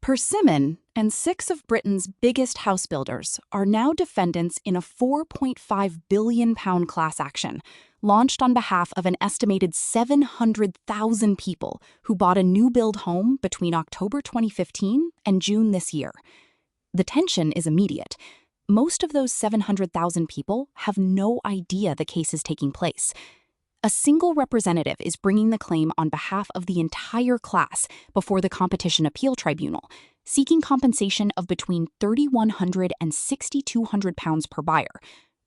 Persimmon and 6 of Britain's biggest house builders are now defendants in a £4.5 billion class action launched on behalf of an estimated 700,000 people who bought a new build home between October 2015 and June this year. The tension is immediate. Most of those 700,000 people have no idea the case is taking place. A single representative is bringing the claim on behalf of the entire class before the Competition Appeal Tribunal, seeking compensation of between £3,100 and £6,200 per buyer,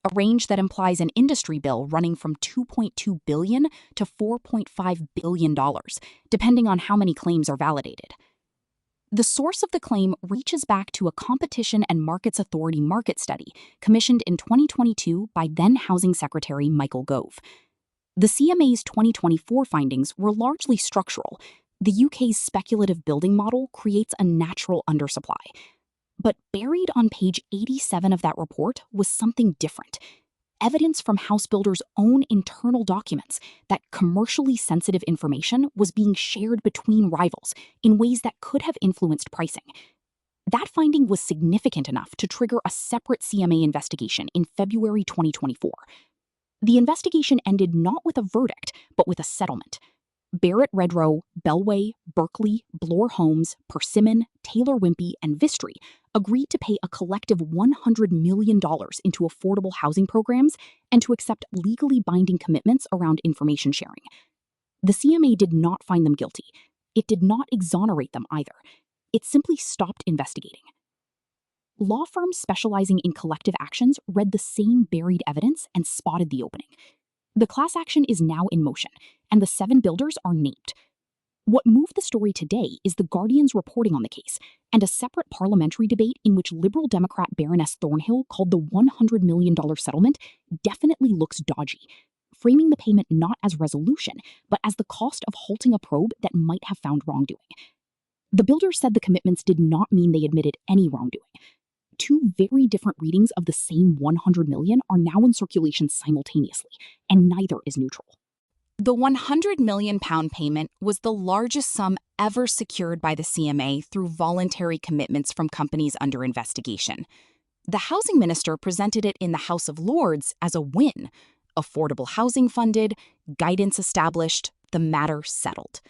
a range that implies an industry bill running from $2.2 billion to $4.5 billion, depending on how many claims are validated. The source of the claim reaches back to a Competition and Markets Authority market study commissioned in 2022 by then Housing Secretary Michael Gove. The CMA's 2024 findings were largely structural. The UK's speculative building model creates a natural undersupply. But buried on page 87 of that report was something different. Evidence from Housebuilders' own internal documents that commercially sensitive information was being shared between rivals in ways that could have influenced pricing. That finding was significant enough to trigger a separate CMA investigation in February 2024. The investigation ended not with a verdict, but with a settlement. Barratt, Redrow, Bellway, Berkeley, Bloor Homes, Persimmon, Taylor Wimpey, and Vistry agreed to pay a collective $100 million into affordable housing programs and to accept legally binding commitments around information sharing. The CMA did not find them guilty. It did not exonerate them either. It simply stopped investigating. Law firms specializing in collective actions read the same buried evidence and spotted the opening. The class action is now in motion, and the 7 builders are named. What moved the story today is The Guardian's reporting on the case, and a separate parliamentary debate in which Liberal Democrat Baroness Thornhill called the $100 million settlement definitely looks dodgy, framing the payment not as resolution, but as the cost of halting a probe that might have found wrongdoing. The builders said the commitments did not mean they admitted any wrongdoing. 2 very different readings of the same $100 million are now in circulation simultaneously, and neither is neutral. The £100 million payment was the largest sum ever secured by the CMA through voluntary commitments from companies under investigation. The housing minister presented it in the House of Lords as a win. Affordable housing funded, guidance established, the matter settled.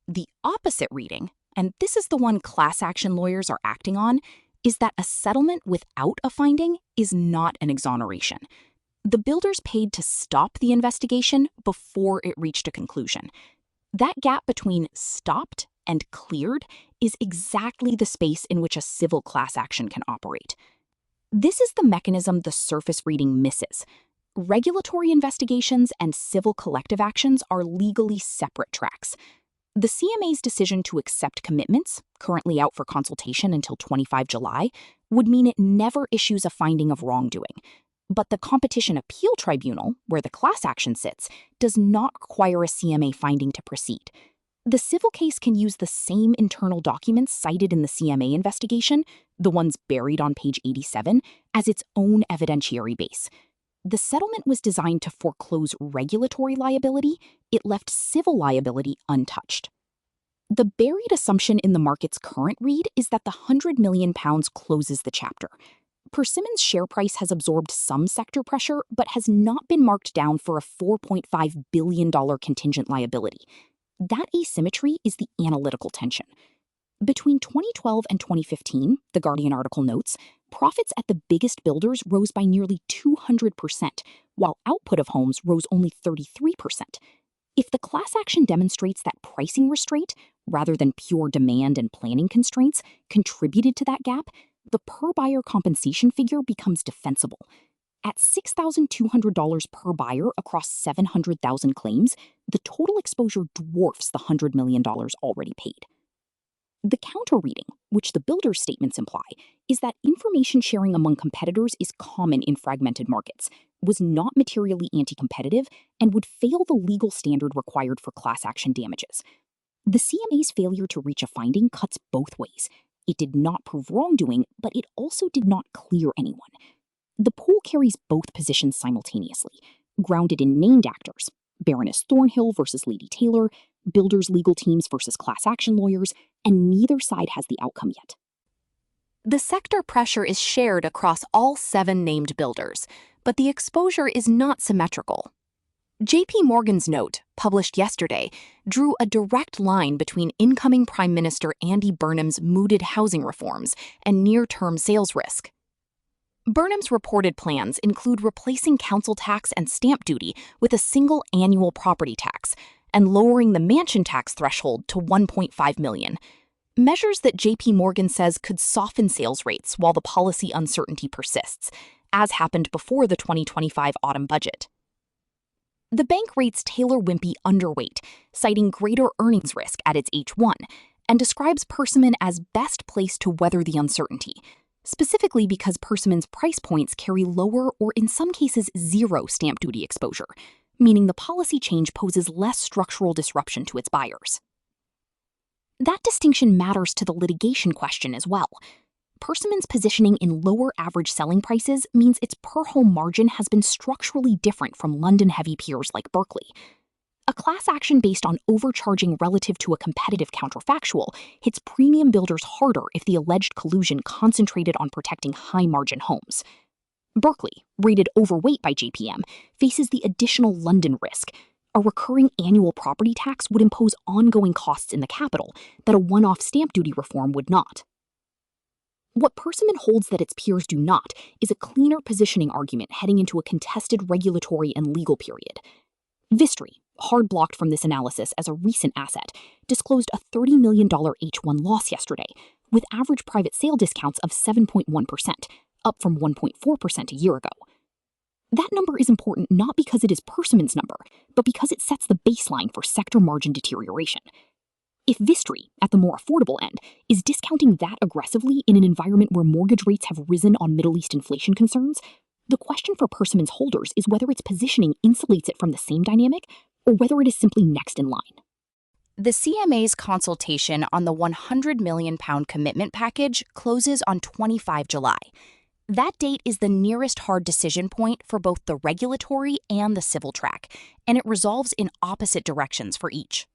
The opposite reading, and this is the one class action lawyers are acting on, is that a settlement without a finding is not an exoneration. The builders paid to stop the investigation before it reached a conclusion. That gap between stopped and cleared is exactly the space in which a civil class action can operate. This is the mechanism the surface reading misses. Regulatory investigations and civil collective actions are legally separate tracks. The CMA's decision to accept commitments, currently out for consultation until 25 July, would mean it never issues a finding of wrongdoing. But the Competition Appeal Tribunal, where the class action sits, does not require a CMA finding to proceed. The civil case can use the same internal documents cited in the CMA investigation, the ones buried on page 87, as its own evidentiary base. The settlement was designed to foreclose regulatory liability. It left civil liability untouched. The buried assumption in the market's current read is that the £100 million closes the chapter. Persimmon's share price has absorbed some sector pressure, but has not been marked down for a $4.5 billion contingent liability. That asymmetry is the analytical tension. Between 2012 and 2015, the Guardian article notes, profits at the biggest builders rose by nearly 200%, while output of homes rose only 33%. If the class action demonstrates that pricing restraint, rather than pure demand and planning constraints, contributed to that gap, the per-buyer compensation figure becomes defensible. At $6,200 per buyer across 700,000 claims, the total exposure dwarfs the $100 million already paid. The counter-reading, which the builders' statements imply, is that information sharing among competitors is common in fragmented markets, was not materially anti-competitive, and would fail the legal standard required for class action damages. The CMA's failure to reach a finding cuts both ways. It did not prove wrongdoing, but it also did not clear anyone. The pool carries both positions simultaneously, grounded in named actors, Baroness Thornhill versus Lady Taylor, builders' legal teams versus class action lawyers, and neither side has the outcome yet. The sector pressure is shared across all 7 named builders, but the exposure is not symmetrical. JP Morgan's note, published yesterday, drew a direct line between incoming Prime Minister Andy Burnham's mooted housing reforms and near-term sales risk. Burnham's reported plans include replacing council tax and stamp duty with a single annual property tax and lowering the mansion tax threshold to $1.5 million, measures that JP Morgan says could soften sales rates while the policy uncertainty persists, as happened before the 2025 autumn budget. The bank rates Taylor Wimpey underweight, citing greater earnings risk at its H1, and describes Persimmon as best placed to weather the uncertainty, specifically because Persimmon's price points carry lower or in some cases zero stamp duty exposure, meaning the policy change poses less structural disruption to its buyers. That distinction matters to the litigation question as well. Persimmon's positioning in lower average selling prices means its per-home margin has been structurally different from London-heavy peers like Berkeley. A class action based on overcharging relative to a competitive counterfactual hits premium builders harder if the alleged collusion concentrated on protecting high-margin homes. Berkeley, rated overweight by JPM, faces the additional London risk. A recurring annual property tax would impose ongoing costs in the capital that a one-off stamp duty reform would not. What Persimmon holds that its peers do not is a cleaner positioning argument heading into a contested regulatory and legal period. Vistry, hard blocked from this analysis as a recent asset, disclosed a $30 million H1 loss yesterday, with average private sale discounts of 7.1%, up from 1.4% a year ago. That number is important not because it is Persimmon's number, but because it sets the baseline for sector margin deterioration. If Vistry, at the more affordable end, is discounting that aggressively in an environment where mortgage rates have risen on Middle East inflation concerns, the question for Persimmon's holders is whether its positioning insulates it from the same dynamic or whether it is simply next in line. The CMA's consultation on the £100 million commitment package closes on 25 July. That date is the nearest hard decision point for both the regulatory and the civil track, and it resolves in opposite directions for each.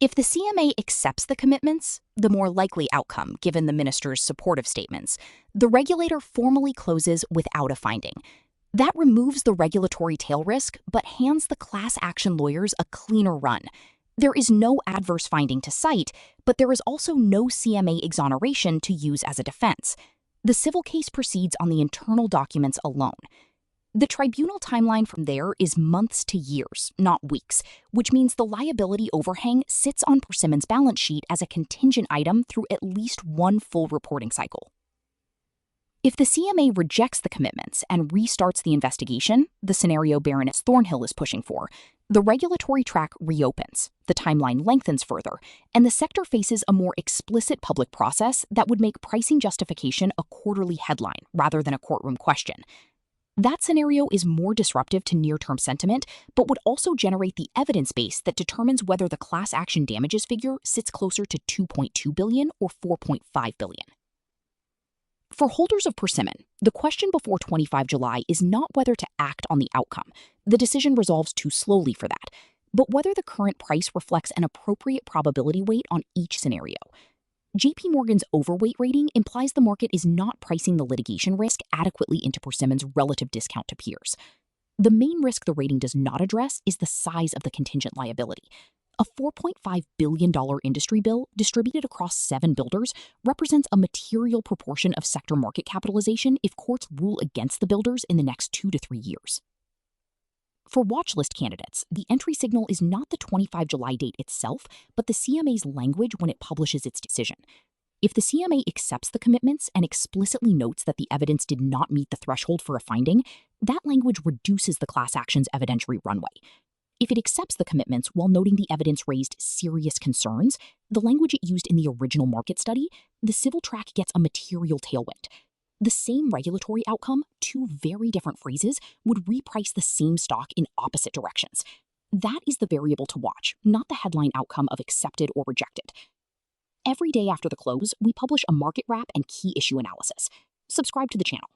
If the CMA accepts the commitments, the more likely outcome given the minister's supportive statements, the regulator formally closes without a finding. That removes the regulatory tail risk, but hands the class action lawyers a cleaner run. There is no adverse finding to cite, but there is also no CMA exoneration to use as a defense. The civil case proceeds on the internal documents alone. The tribunal timeline from there is months to years, not weeks, which means the liability overhang sits on Persimmon's balance sheet as a contingent item through at least one full reporting cycle. If the CMA rejects the commitments and restarts the investigation, the scenario Baroness Thornhill is pushing for, the regulatory track reopens, the timeline lengthens further, and the sector faces a more explicit public process that would make pricing justification a quarterly headline rather than a courtroom question. That scenario is more disruptive to near-term sentiment, but would also generate the evidence base that determines whether the class action damages figure sits closer to $2.2 billion or $4.5 billion. For holders of Persimmon, the question before 25 July is not whether to act on the outcome. The decision resolves too slowly for that, but whether the current price reflects an appropriate probability weight on each scenario. JP Morgan's overweight rating implies the market is not pricing the litigation risk adequately into Persimmon's relative discount to peers. The main risk the rating does not address is the size of the contingent liability. A $4.5 billion industry bill distributed across 7 builders represents a material proportion of sector market capitalization if courts rule against the builders in the next 2 to 3 years. For watchlist candidates, the entry signal is not the 25 July date itself, but the CMA's language when it publishes its decision. If the CMA accepts the commitments and explicitly notes that the evidence did not meet the threshold for a finding, that language reduces the class action's evidentiary runway. If it accepts the commitments while noting the evidence raised serious concerns, the language it used in the original market study, the civil track gets a material tailwind. The same regulatory outcome, 2 very different phrases, would reprice the same stock in opposite directions. That is the variable to watch, not the headline outcome of accepted or rejected. Every day after the close, we publish a market wrap and key issue analysis. Subscribe to the channel.